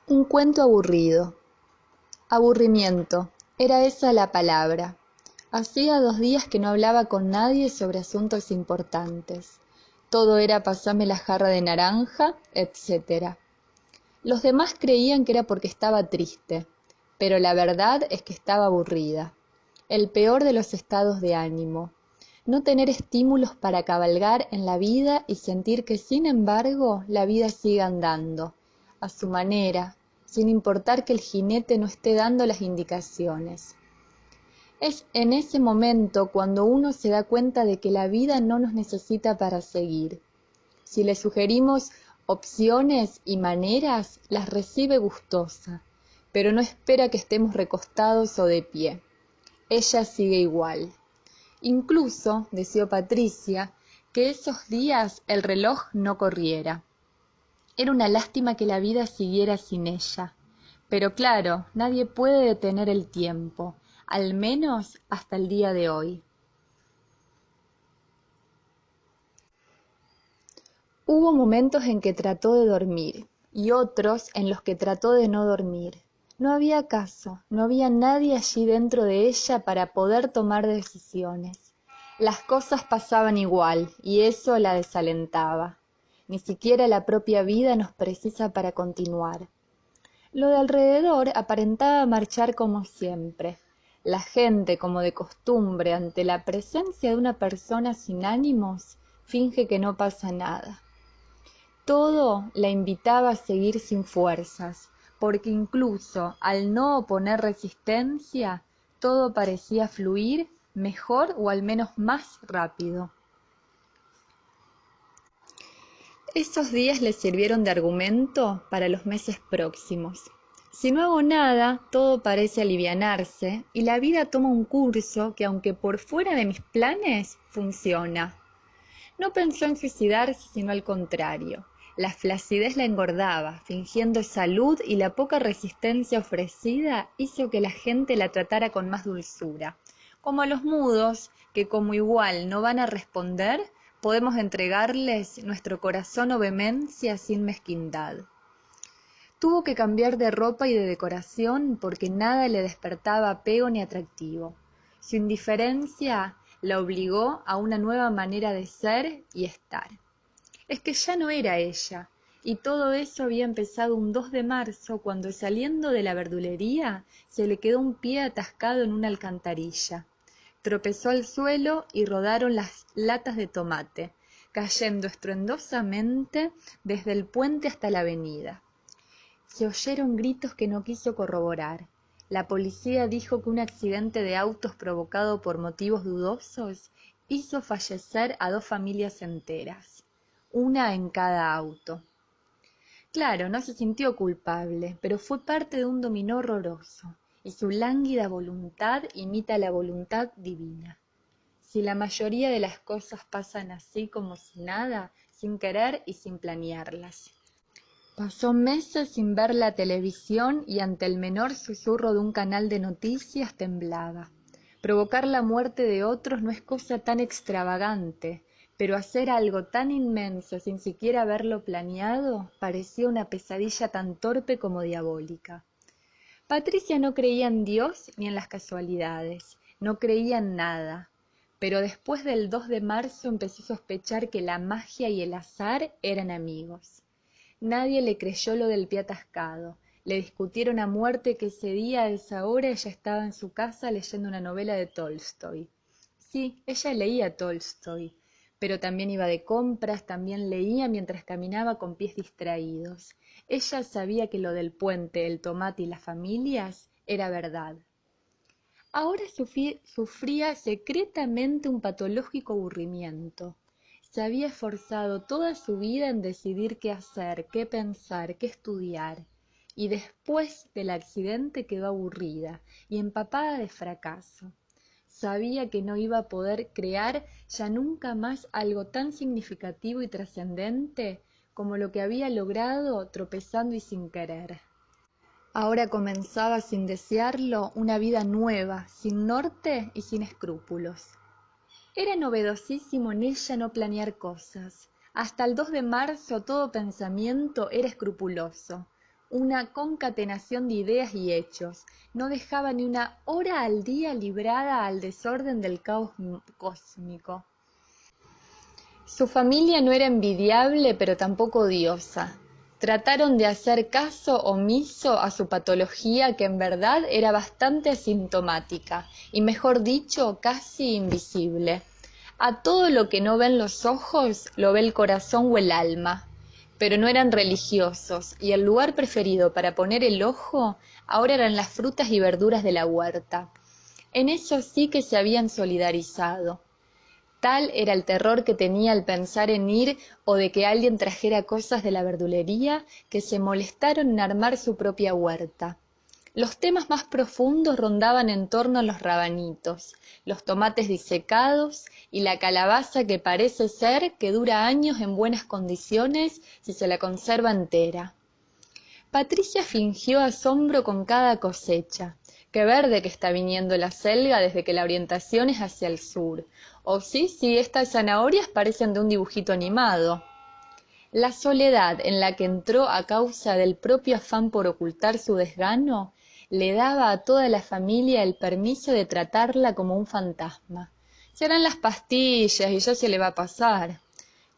Un cuento aburrido. Aburrimiento, era esa la palabra. Hacía 2 días que no hablaba con nadie sobre asuntos importantes. Todo era pasame la jarra de naranja, etc. Los demás creían que era porque estaba triste, pero la verdad es que estaba aburrida. El peor de los estados de ánimo. No tener estímulos para cabalgar en la vida y sentir que, sin embargo, la vida sigue andando, a su manera, sin importar que el jinete no esté dando las indicaciones. Es en ese momento cuando uno se da cuenta de que la vida no nos necesita para seguir. Si le sugerimos opciones y maneras, las recibe gustosa, pero no espera que estemos recostados o de pie. Ella sigue igual. Incluso, deseó Patricia, que esos días el reloj no corriera. Era una lástima que la vida siguiera sin ella. Pero claro, nadie puede detener el tiempo, al menos hasta el día de hoy. Hubo momentos en que trató de dormir y otros en los que trató de no dormir. No había caso, no había nadie allí dentro de ella para poder tomar decisiones. Las cosas pasaban igual y eso la desalentaba. Ni siquiera la propia vida nos precisa para continuar. Lo de alrededor aparentaba marchar como siempre. La gente, como de costumbre, ante la presencia de una persona sin ánimos, finge que no pasa nada. Todo la invitaba a seguir sin fuerzas, porque incluso al no oponer resistencia, todo parecía fluir mejor o al menos más rápido. Esos días le sirvieron de argumento para los meses próximos. Si no hago nada, todo parece alivianarse y la vida toma un curso que, aunque por fuera de mis planes, funciona. No pensó en suicidarse, sino al contrario. La flacidez la engordaba, fingiendo salud, y la poca resistencia ofrecida hizo que la gente la tratara con más dulzura. Como a los mudos, que como igual no van a responder, podemos entregarles nuestro corazón o vehemencia sin mezquindad. Tuvo que cambiar de ropa y de decoración porque nada le despertaba apego ni atractivo. Su indiferencia la obligó a una nueva manera de ser y estar. Es que ya no era ella, y todo eso había empezado un 2 de marzo cuando, saliendo de la verdulería, se le quedó un pie atascado en una alcantarilla. Tropezó al suelo y rodaron las latas de tomate, cayendo estruendosamente desde el puente hasta la avenida. Se oyeron gritos que no quiso corroborar. La policía dijo que un accidente de autos provocado por motivos dudosos hizo fallecer a 2 familias enteras, una en cada auto. Claro, no se sintió culpable, pero fue parte de un dominó horroroso, y su lánguida voluntad imita la voluntad divina. Si la mayoría de las cosas pasan así como si nada, sin querer y sin planearlas. Pasó meses sin ver la televisión y ante el menor susurro de un canal de noticias temblaba. Provocar la muerte de otros no es cosa tan extravagante, pero hacer algo tan inmenso sin siquiera haberlo planeado parecía una pesadilla tan torpe como diabólica. Patricia no creía en Dios ni en las casualidades, no creía en nada, pero después del 2 de marzo empezó a sospechar que la magia y el azar eran amigos. Nadie le creyó lo del pie atascado. Le discutieron a muerte que ese día a esa hora ella estaba en su casa leyendo una novela de Tolstoy. Sí, ella leía Tolstoy, pero también iba de compras, también leía mientras caminaba con pies distraídos. Ella sabía que lo del puente, el tomate y las familias era verdad. Ahora sufría secretamente un patológico aburrimiento. Se había esforzado toda su vida en decidir qué hacer, qué pensar, qué estudiar, y después del accidente quedó aburrida y empapada de fracaso. Sabía que no iba a poder crear ya nunca más algo tan significativo y trascendente como lo que había logrado tropezando y sin querer. Ahora comenzaba, sin desearlo, una vida nueva, sin norte y sin escrúpulos. Era novedosísimo en ella no planear cosas. Hasta el 2 de marzo todo pensamiento era escrupuloso. una concatenación de ideas y hechos. No dejaba ni una hora al día librada al desorden del caos cósmico. Su familia no era envidiable, pero tampoco odiosa. Trataron de hacer caso omiso a su patología, que en verdad era bastante asintomática, y mejor dicho, casi invisible. A todo lo que no ven los ojos, lo ve el corazón o el alma. Pero no eran religiosos, y el lugar preferido para poner el ojo ahora eran las frutas y verduras de la huerta. En eso sí que se habían solidarizado. Tal era el terror que tenía al pensar en ir o de que alguien trajera cosas de la verdulería, que se molestaron en armar su propia huerta. Los temas más profundos rondaban en torno a los rabanitos, los tomates disecados y la calabaza, que parece ser que dura años en buenas condiciones si se la conserva entera. Patricia fingió asombro con cada cosecha. Qué verde que está viniendo la selga desde que la orientación es hacia el sur. O sí, estas zanahorias parecen de un dibujito animado. La soledad en la que entró a causa del propio afán por ocultar su desgano le daba a toda la familia el permiso de tratarla como un fantasma. Serán las pastillas y ya se le va a pasar.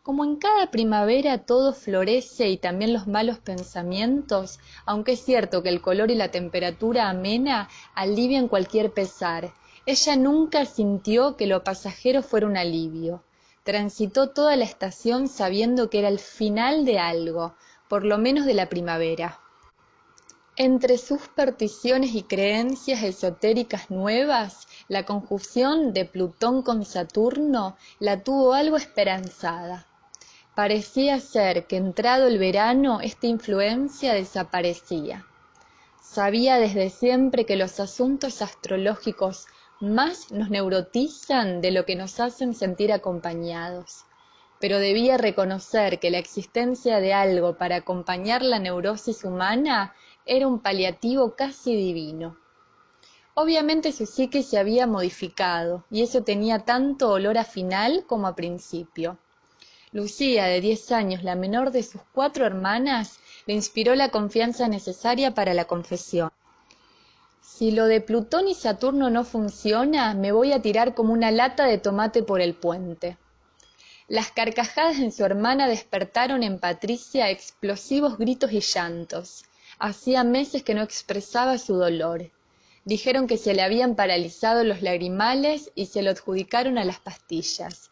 Como en cada primavera todo florece y también los malos pensamientos, aunque es cierto que el color y la temperatura amena alivian cualquier pesar, ella nunca sintió que lo pasajero fuera un alivio. Transitó toda la estación sabiendo que era el final de algo, por lo menos de la primavera. Entre supersticiones y creencias esotéricas nuevas, la conjunción de Plutón con Saturno la tuvo algo esperanzada. Parecía ser que entrado el verano esta influencia desaparecía. Sabía desde siempre que los asuntos astrológicos más nos neurotizan de lo que nos hacen sentir acompañados, pero debía reconocer que la existencia de algo para acompañar la neurosis humana era un paliativo casi divino. Obviamente su psique se había modificado, y eso tenía tanto olor a final como a principio. Lucía, de 10 años, la menor de sus 4 hermanas, le inspiró la confianza necesaria para la confesión. Si lo de Plutón y Saturno no funciona, me voy a tirar como una lata de tomate por el puente. Las carcajadas en su hermana despertaron en Patricia explosivos gritos y llantos. Hacía meses que no expresaba su dolor. Dijeron que se le habían paralizado los lagrimales y se lo adjudicaron a las pastillas.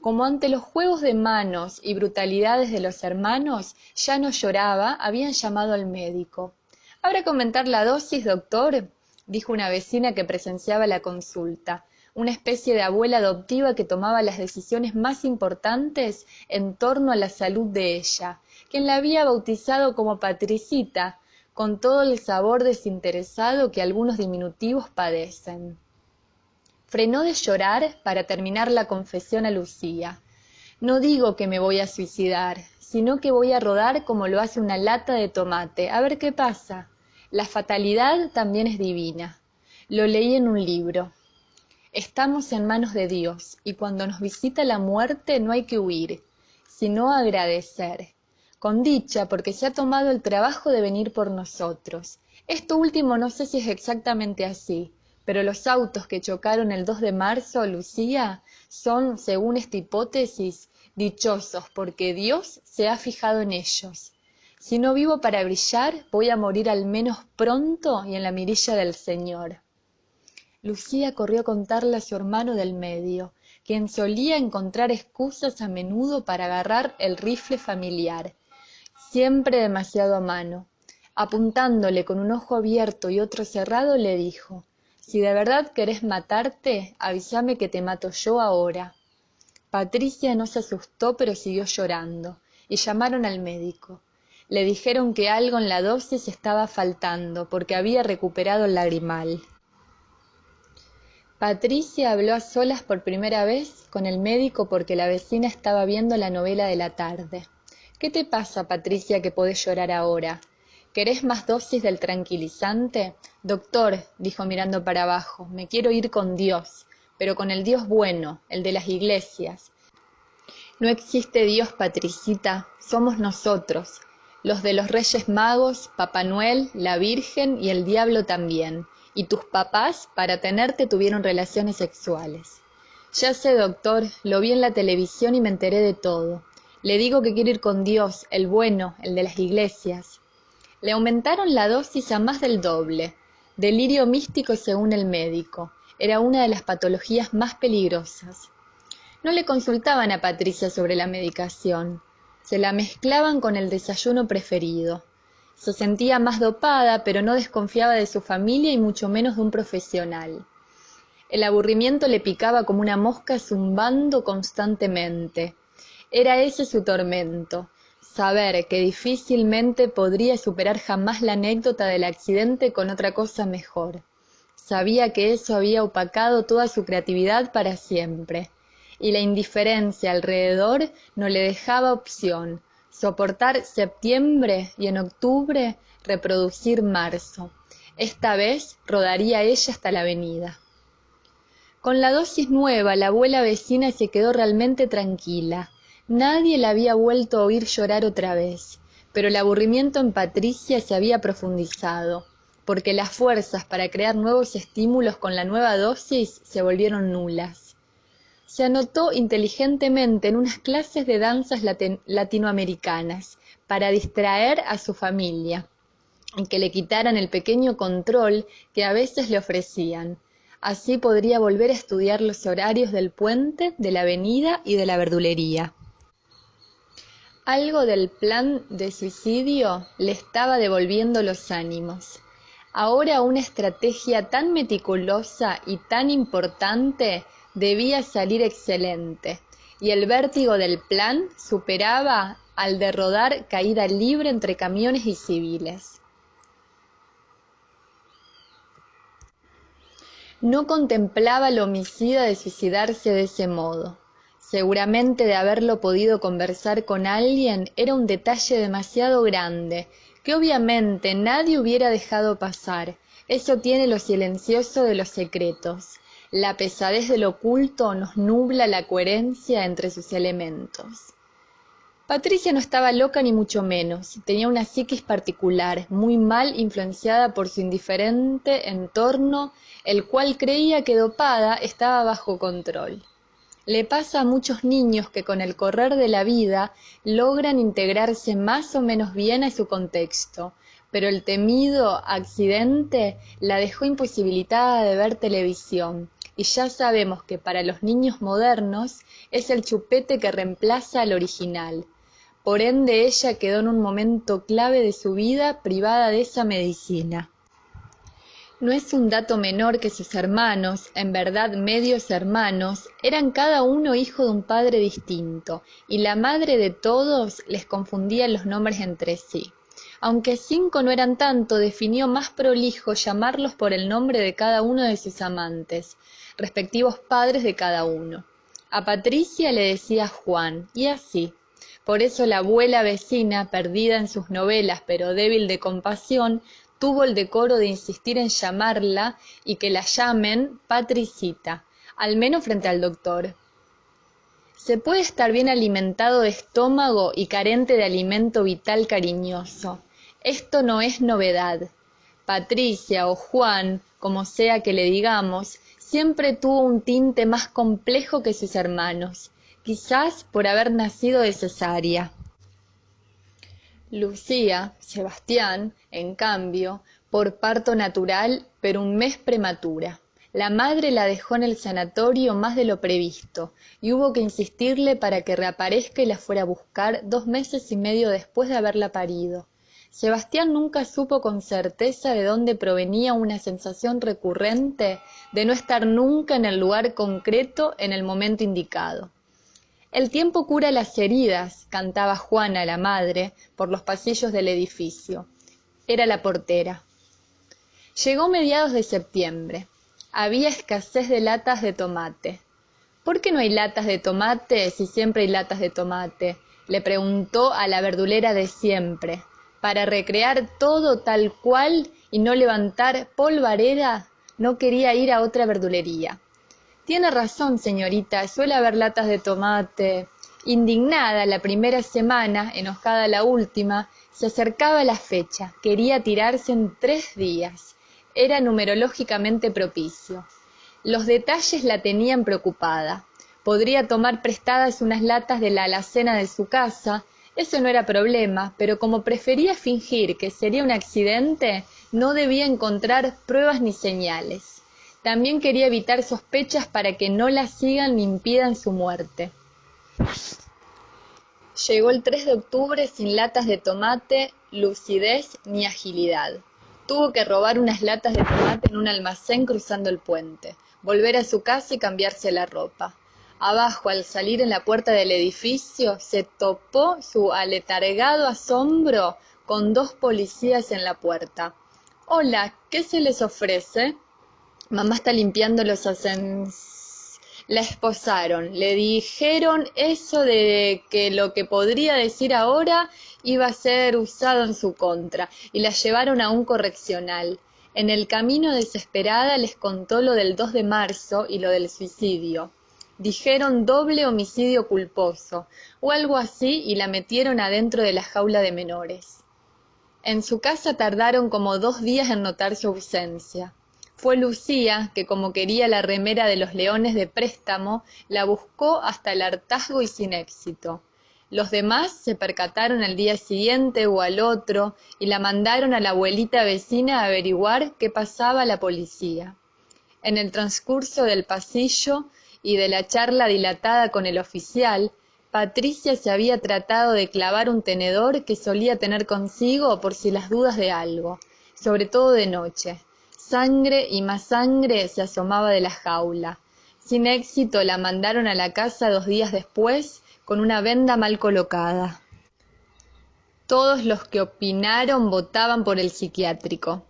Como ante los juegos de manos y brutalidades de los hermanos ya no lloraba, habían llamado al médico. ¿Habrá que aumentar la dosis, doctor?, dijo una vecina que presenciaba la consulta, una especie de abuela adoptiva que tomaba las decisiones más importantes en torno a la salud de ella, quien la había bautizado como Patricita, con todo el sabor desinteresado que algunos diminutivos padecen. Frenó de llorar para terminar la confesión a Lucía. No digo que me voy a suicidar, sino que voy a rodar como lo hace una lata de tomate, a ver qué pasa. La fatalidad también es divina. Lo leí en un libro. Estamos en manos de Dios, y cuando nos visita la muerte no hay que huir, sino agradecer. Con dicha, porque se ha tomado el trabajo de venir por nosotros. Esto último no sé si es exactamente así, pero los autos que chocaron el 2 de marzo, Lucía, son, según esta hipótesis, dichosos porque Dios se ha fijado en ellos. Si no vivo para brillar, voy a morir al menos pronto y en la mirilla del Señor. Lucía corrió a contarle a su hermano del medio, quien solía encontrar excusas a menudo para agarrar el rifle familiar, siempre demasiado a mano. Apuntándole con un ojo abierto y otro cerrado, le dijo: «Si de verdad querés matarte, avísame que te mato yo ahora». Patricia no se asustó, pero siguió llorando, y llamaron al médico. Le dijeron que algo en la dosis estaba faltando, porque había recuperado el lagrimal. Patricia habló a solas por primera vez con el médico porque la vecina estaba viendo la novela de la tarde. «¿Qué te pasa, Patricia, que podés llorar ahora? ¿Querés más dosis del tranquilizante?» «Doctor», dijo mirando para abajo, «me quiero ir con Dios, pero con el Dios bueno, el de las iglesias». «No existe Dios, Patricita, somos nosotros. los de los Reyes Magos, Papá Noel, la Virgen y el diablo también, y tus papás para tenerte tuvieron relaciones sexuales. Ya sé, doctor, lo vi en la televisión y me enteré de todo. Le digo que quiero ir con Dios, el bueno, el de las iglesias. Le aumentaron la dosis a más del doble. Delirio místico según el médico. Era una de las patologías más peligrosas. No le consultaban a Patricia sobre la medicación. Se la mezclaban con el desayuno preferido. Se sentía más dopada, pero no desconfiaba de su familia y mucho menos de un profesional. El aburrimiento le picaba como una mosca zumbando constantemente. Era ese su tormento, saber que difícilmente podría superar jamás la anécdota del accidente con otra cosa mejor. Sabía que eso había opacado toda su creatividad para siempre, y la indiferencia alrededor no le dejaba opción, soportar septiembre y en octubre reproducir marzo. Esta vez rodaría ella hasta la avenida. Con la dosis nueva, la abuela vecina se quedó realmente tranquila. Nadie la había vuelto a oír llorar otra vez, pero el aburrimiento en Patricia se había profundizado, porque las fuerzas para crear nuevos estímulos con la nueva dosis se volvieron nulas. Se anotó inteligentemente en unas clases de danzas latinoamericanas para distraer a su familia y que le quitaran el pequeño control que a veces le ofrecían. Así podría volver a estudiar los horarios del puente, de la avenida y de la verdulería. Algo del plan de suicidio le estaba devolviendo los ánimos. Ahora una estrategia tan meticulosa y tan importante debía salir excelente, y el vértigo del plan superaba al de rodar caída libre entre camiones y civiles. No contemplaba al homicida de suicidarse de ese modo. Seguramente de haberlo podido conversar con alguien era un detalle demasiado grande, que obviamente nadie hubiera dejado pasar. Eso tiene lo silencioso de los secretos. La pesadez del oculto nos nubla la coherencia entre sus elementos. Patricia no estaba loca ni mucho menos, tenía una psiquis particular, muy mal influenciada por su indiferente entorno, el cual creía que dopada estaba bajo control. Le pasa a muchos niños que con el correr de la vida logran integrarse más o menos bien a su contexto, pero el temido accidente la dejó imposibilitada de ver televisión, y ya sabemos que para los niños modernos es el chupete que reemplaza al original. Por ende, ella quedó en un momento clave de su vida privada de esa medicina. No es un dato menor que sus hermanos, en verdad medios hermanos, eran cada uno hijo de un padre distinto, y la madre de todos les confundía los nombres entre sí. Aunque 5 no eran tanto, definió más prolijo llamarlos por el nombre de cada uno de sus amantes, respectivos padres de cada uno. A Patricia le decía Juan, y así. Por eso la abuela vecina, perdida en sus novelas pero débil de compasión, tuvo el decoro de insistir en llamarla y que la llamen Patricita, al menos frente al doctor. Se puede estar bien alimentado de estómago y carente de alimento vital cariñoso. Esto no es novedad. Patricia o Juan, como sea que le digamos, siempre tuvo un tinte más complejo que sus hermanos, quizás por haber nacido de cesárea. Lucía, Sebastián, en cambio, por parto natural, pero un mes prematura. La madre la dejó en el sanatorio más de lo previsto, y hubo que insistirle para que reaparezca y la fuera a buscar 2 meses y medio después de haberla parido. Sebastián nunca supo con certeza de dónde provenía una sensación recurrente de no estar nunca en el lugar concreto en el momento indicado. El tiempo cura las heridas, cantaba Juana, la madre, por los pasillos del edificio. Era la portera. Llegó mediados de septiembre. Había escasez de latas de tomate. ¿Por qué no hay latas de tomate si siempre hay latas de tomate?, le preguntó a la verdulera de siempre. Para recrear todo tal cual y no levantar polvareda, no quería ir a otra verdulería. Tiene razón, señorita, suele haber latas de tomate. Indignada la primera semana, enojada la última, Se acercaba la fecha, quería tirarse en 3 días. Era numerológicamente propicio. Los detalles la tenían preocupada. Podría tomar prestadas unas latas de la alacena de su casa, eso no era problema, pero como prefería fingir que sería un accidente, no debía encontrar pruebas ni señales. También quería evitar sospechas para que no la sigan ni impidan su muerte. Llegó el 3 de octubre sin latas de tomate, lucidez ni agilidad. Tuvo que robar unas latas de tomate en un almacén cruzando el puente, volver a su casa y cambiarse la ropa. Abajo, al salir en la puerta del edificio, se topó su aletargado asombro con 2 policías en la puerta. «Hola, ¿qué se les ofrece?» «Mamá está limpiando los ascensores». La esposaron, le dijeron eso de que lo que podría decir ahora iba a ser usado en su contra, y la llevaron a un correccional. En el camino, desesperada, les contó lo del 2 de marzo y lo del suicidio. Dijeron doble homicidio culposo, o algo así, y la metieron adentro de la jaula de menores. En su casa tardaron como 2 días en notar su ausencia. Fue Lucía, que como quería la remera de los Leones de préstamo, la buscó hasta el hartazgo y sin éxito. Los demás se percataron al día siguiente o al otro y la mandaron a la abuelita vecina a averiguar qué pasaba a la policía. En el transcurso del pasillo y de la charla dilatada con el oficial, Patricia se había tratado de clavar un tenedor que solía tener consigo por si las dudas de algo, sobre todo de noche. Sangre y más sangre se asomaba de la jaula. Sin éxito la mandaron a la casa 2 días después con una venda mal colocada. Todos los que opinaron votaban por el psiquiátrico.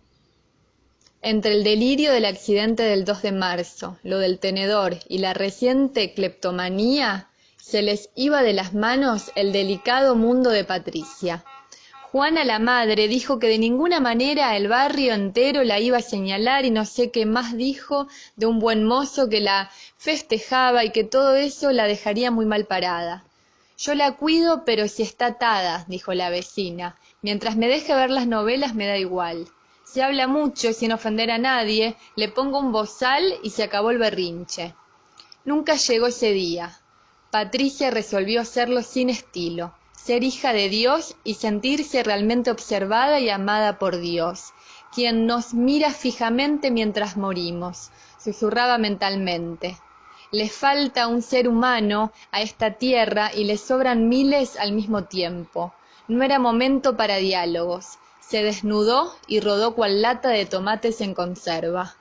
Entre el delirio del accidente del 2 de marzo, lo del tenedor y la reciente cleptomanía, se les iba de las manos el delicado mundo de Patricia. Juana, la madre, dijo que de ninguna manera el barrio entero la iba a señalar y no sé qué más dijo de un buen mozo que la festejaba y que todo eso la dejaría muy mal parada. «Yo la cuido, pero si está atada», dijo la vecina. «Mientras me deje ver las novelas me da igual. Se habla mucho, sin ofender a nadie, le pongo un bozal y se acabó el berrinche». Nunca llegó ese día. Patricia resolvió hacerlo sin estilo. Ser hija de Dios y sentirse realmente observada y amada por Dios, quien nos mira fijamente mientras morimos, susurraba mentalmente. Le falta un ser humano a esta tierra y le sobran miles al mismo tiempo. No era momento para diálogos. Se desnudó y rodó cual lata de tomates en conserva.